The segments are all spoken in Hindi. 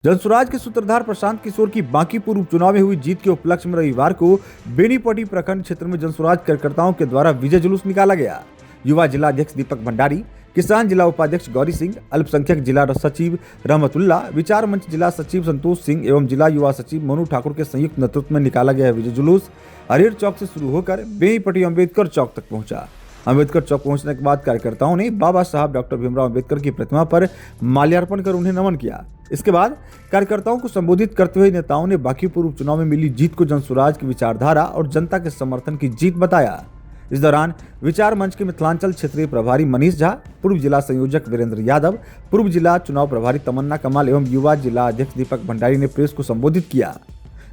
जनसुराज के सूत्रधार प्रशांत किशोर की बांकीपुर उपचुनाव में हुई जीत के उपलक्ष्य में रविवार को बेनीपट्टी प्रखंड क्षेत्र में जनसुराज कार्यकर्ताओं के द्वारा विजय जुलूस निकाला गया। युवा जिला अध्यक्ष दीपक भंडारी, किसान जिला उपाध्यक्ष गौरी सिंह, अल्पसंख्यक जिला सचिव रहमतुल्ला, विचार मंच जिला सचिव संतोष सिंह एवं जिला युवा सचिव मोनू ठाकुर के संयुक्त नेतृत्व में निकाला गया विजय जुलूस हरेर चौक से शुरू होकर बेनीपट्टी अम्बेडकर चौक तक पहुंचा। अम्बेडकर चौक पहुंचने के बाद कार्यकर्ताओं ने बाबा साहब डॉक्टर भीमराव अम्बेडकर की प्रतिमा पर माल्यार्पण कर उन्हें नमन किया। इसके बाद कार्यकर्ताओं को संबोधित करते हुए नेताओं ने बांकीपुर उपचुनाव में मिली जीत को जनसुराज की विचारधारा और जनता के समर्थन की जीत बताया। इस दौरान विचार मंच के मिथिलांचल क्षेत्रीय प्रभारी मनीष झा, पूर्व जिला संयोजक वीरेंद्र यादव, पूर्व जिला चुनाव प्रभारी तमन्ना कमाल एवं युवा जिला अध्यक्ष दीपक भंडारी ने प्रेस को संबोधित किया।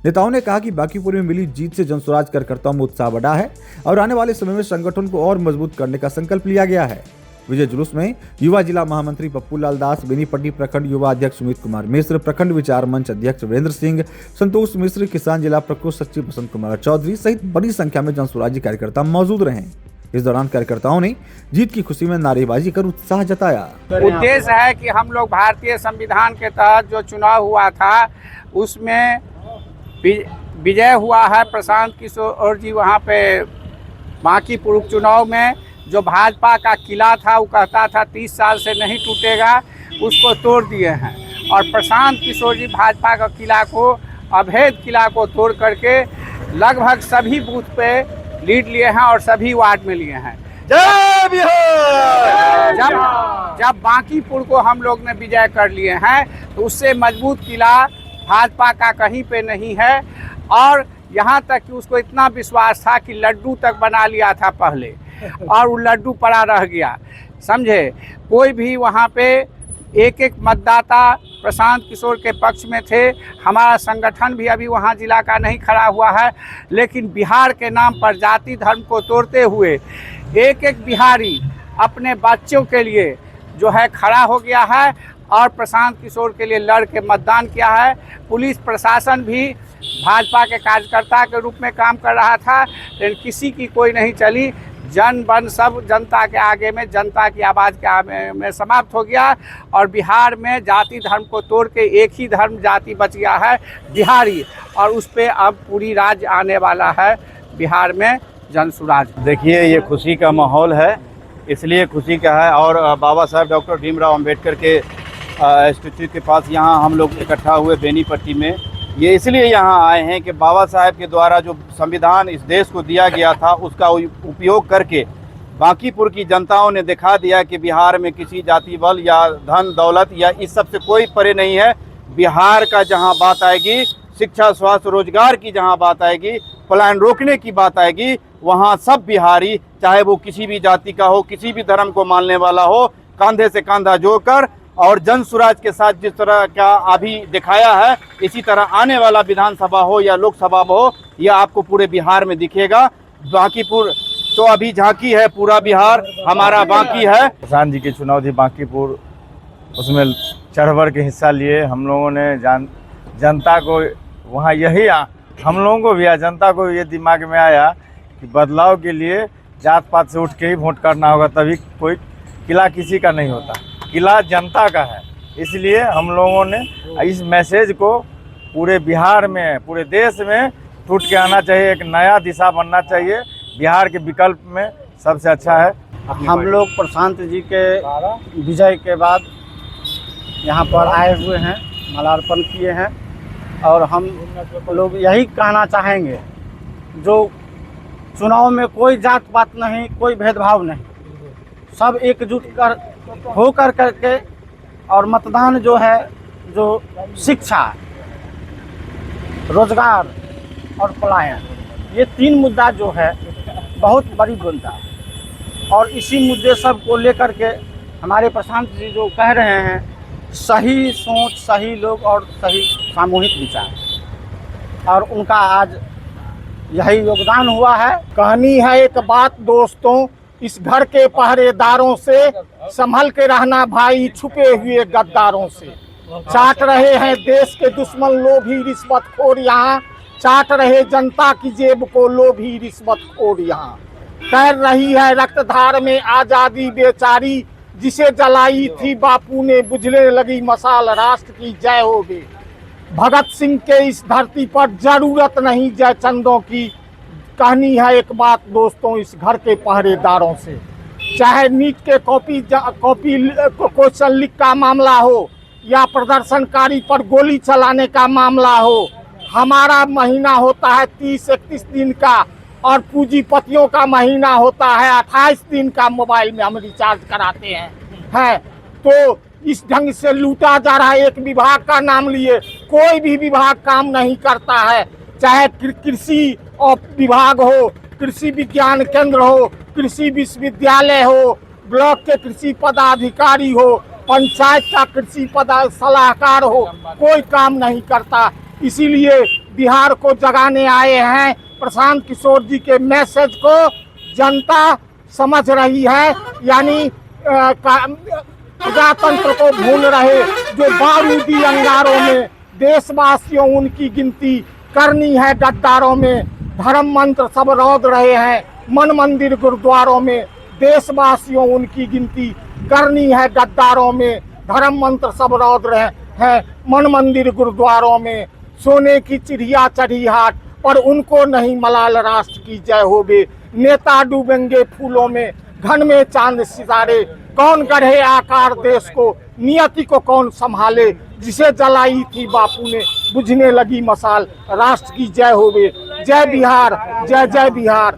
नेताओं ने कहा कि बांकीपुर में मिली जीत से जनसुराज कार्यकर्ताओं में उत्साह बढ़ा है और आने वाले समय में संगठन को और मजबूत करने का संकल्प लिया गया है। विजय जुलूस में युवा जिला महामंत्री पप्पू लाल दास, बेनीपट्टी प्रखंड युवा अध्यक्ष सुमित कुमार मिश्र, प्रखंड विचार मंच अध्यक्ष वीरेंद्र सिंह, संतोष मिश्र, किसान जिला प्रकोष्ठ सचिव बसंत कुमार चौधरी सहित बड़ी संख्या में जनसुराजी कार्यकर्ता मौजूद रहे। इस दौरान कार्यकर्ताओं ने जीत की खुशी में नारेबाजी कर उत्साह जताया। उद्देश्य है कि हम लोग भारतीय संविधान के तहत जो चुनाव हुआ था उसमें विजय हुआ है। प्रशांत किशोर जी वहाँ पे बांकीपुर उपचुनाव में जो भाजपा का किला था, वो कहता था 30 साल से नहीं टूटेगा, उसको तोड़ दिए हैं। और प्रशांत किशोर जी भाजपा का किला को, अवैध किला को तोड़ करके लगभग सभी बूथ पे लीड लिए हैं और सभी वार्ड में लिए हैं। जब बांकीपुर को हम लोग ने विजय कर लिए हैं तो उससे मजबूत किला भाजपा का कहीं पे नहीं है। और यहाँ तक कि उसको इतना विश्वास था कि लड्डू तक बना लिया था पहले और वो लड्डू पड़ा रह गया, समझे। कोई भी वहाँ पे एक मतदाता प्रशांत किशोर के पक्ष में थे। हमारा संगठन भी अभी वहाँ जिला का नहीं खड़ा हुआ है, लेकिन बिहार के नाम पर जाति धर्म को तोड़ते हुए एक बिहारी अपने बच्चों के लिए जो है खड़ा हो गया है और प्रशांत किशोर के लिए लड़ के मतदान किया है। पुलिस प्रशासन भी भाजपा के कार्यकर्ता के रूप में काम कर रहा था, लेकिन किसी की कोई नहीं चली। जन बन सब जनता के आगे में, जनता की आवाज़ के आगे में समाप्त हो गया और बिहार में जाति धर्म को तोड़ के एक ही धर्म जाति बच गया है, बिहारी। और उस पर अब पूरी राज्य आने वाला है बिहार में जनसुराज। देखिए, ये खुशी का माहौल है, इसलिए खुशी का है। और बाबा साहब डॉक्टर भीमराव अम्बेडकर के स्टैच्यू के पास यहाँ हम लोग इकट्ठा हुए बेनीपट्टी में। ये इसलिए यहाँ आए हैं कि बाबा साहब के द्वारा जो संविधान इस देश को दिया गया था उसका उपयोग करके बांकीपुर की जनताओं ने दिखा दिया कि बिहार में किसी जाति बल या धन दौलत या इस सब से कोई परे नहीं है। बिहार का जहाँ बात आएगी, शिक्षा स्वास्थ्य रोजगार की जहाँ बात आएगी, पलायन रोकने की बात आएगी, वहाँ सब बिहारी, चाहे वो किसी भी जाति का हो, किसी भी धर्म को मानने वाला हो, कंधे से कंधा जोड़कर और जनसुराज के साथ जिस तरह का अभी दिखाया है, इसी तरह आने वाला विधानसभा हो या लोकसभा हो, यह आपको पूरे बिहार में दिखेगा। बांकीपुर तो अभी झांकी है, पूरा बिहार हमारा बाकी है। प्रशांत जी की चुनाव थी बांकीपुर, उसमें चढ़ बढ़ के हिस्सा लिए हम लोगों ने। जनता को वहाँ हम लोगों को भी जनता को ये दिमाग में आया कि बदलाव के लिए जात पात से उठ के ही वोट करना होगा, तभी कोई किला किसी का नहीं होता, किला जनता का है। इसलिए हम लोगों ने इस मैसेज को पूरे बिहार में, पूरे देश में टूट के आना चाहिए, एक नया दिशा बनना चाहिए। बिहार के विकल्प में सबसे अच्छा है। हम लोग प्रशांत जी के विजय के बाद यहाँ पर आए हुए हैं, माल्यार्पण किए हैं और हम लोग यही कहना चाहेंगे, जो चुनाव में कोई जात पात नहीं, कोई भेदभाव नहीं, सब एकजुट होकर करके और मतदान जो है, जो शिक्षा, रोजगार और पलायन, ये 3 मुद्दा जो है बहुत बड़ी मुद्दा है। और इसी मुद्दे सब को लेकर के हमारे प्रशांत जी जो कह रहे हैं, सही सोच, सही लोग और सही सामूहिक विचार, और उनका आज यही योगदान हुआ है। कहानी है एक बात दोस्तों, इस घर के पहरेदारों से संभल के रहना भाई, छुपे हुए गद्दारों से। चाट रहे हैं देश के दुश्मन लोभी रिश्वतखोर यहाँ, चाट रहे जनता की जेब को लोभी रिश्वतखोर यहाँ। तैर रही है रक्तधार में आज़ादी बेचारी, जिसे जलाई थी बापू ने बुझने लगी मशाल, राष्ट्र की जय हो बे। भगत सिंह के इस धरती पर जरूरत नहीं जयचंदों की। कहनी है एक बात दोस्तों इस घर के पहरेदारों से, चाहे नीट के कॉपी क्वेश्चन लीक का मामला हो या प्रदर्शनकारी पर गोली चलाने का मामला हो, हमारा महीना होता है 30-31 दिन का और पूंजीपतियों का महीना होता है 28 दिन का। मोबाइल में हम रिचार्ज कराते हैं तो इस ढंग से लूटा जा रहा है। एक विभाग का नाम लिए कोई भी विभाग काम नहीं करता है, चाहे कृषि विभाग हो, कृषि विज्ञान केंद्र हो, कृषि विश्वविद्यालय हो, ब्लॉक के कृषि पदाधिकारी हो, पंचायत का कृषि सलाहकार हो, कोई काम नहीं करता। इसीलिए बिहार को जगाने आए हैं। प्रशांत किशोर जी के मैसेज को जनता समझ रही है, यानी प्रजातंत्र को भूल रहे जो बारूदी अंगारों में देशवासियों उनकी गिनती करनी है गद्दारों में। धर्म मंत्र सब रौद रहे हैं मन मंदिर गुरुद्वारों में, देशवासियों उनकी गिनती करनी है गद्दारों में। धर्म मंत्र सब रौद रहे हैं मन मंदिर गुरुद्वारों में। सोने की चिड़िया चढ़ी हाट पर उनको नहीं मलाल राष्ट्र की जय होवे। नेता डूबेंगे फूलों में घन में चांद सितारे, कौन गढ़े आकार देश को नियति को कौन संभाले। जिसे जलाई थी बापू ने बुझने लगी मसाल, राष्ट्र की जय होवे। जय बिहार, जय जय बिहार।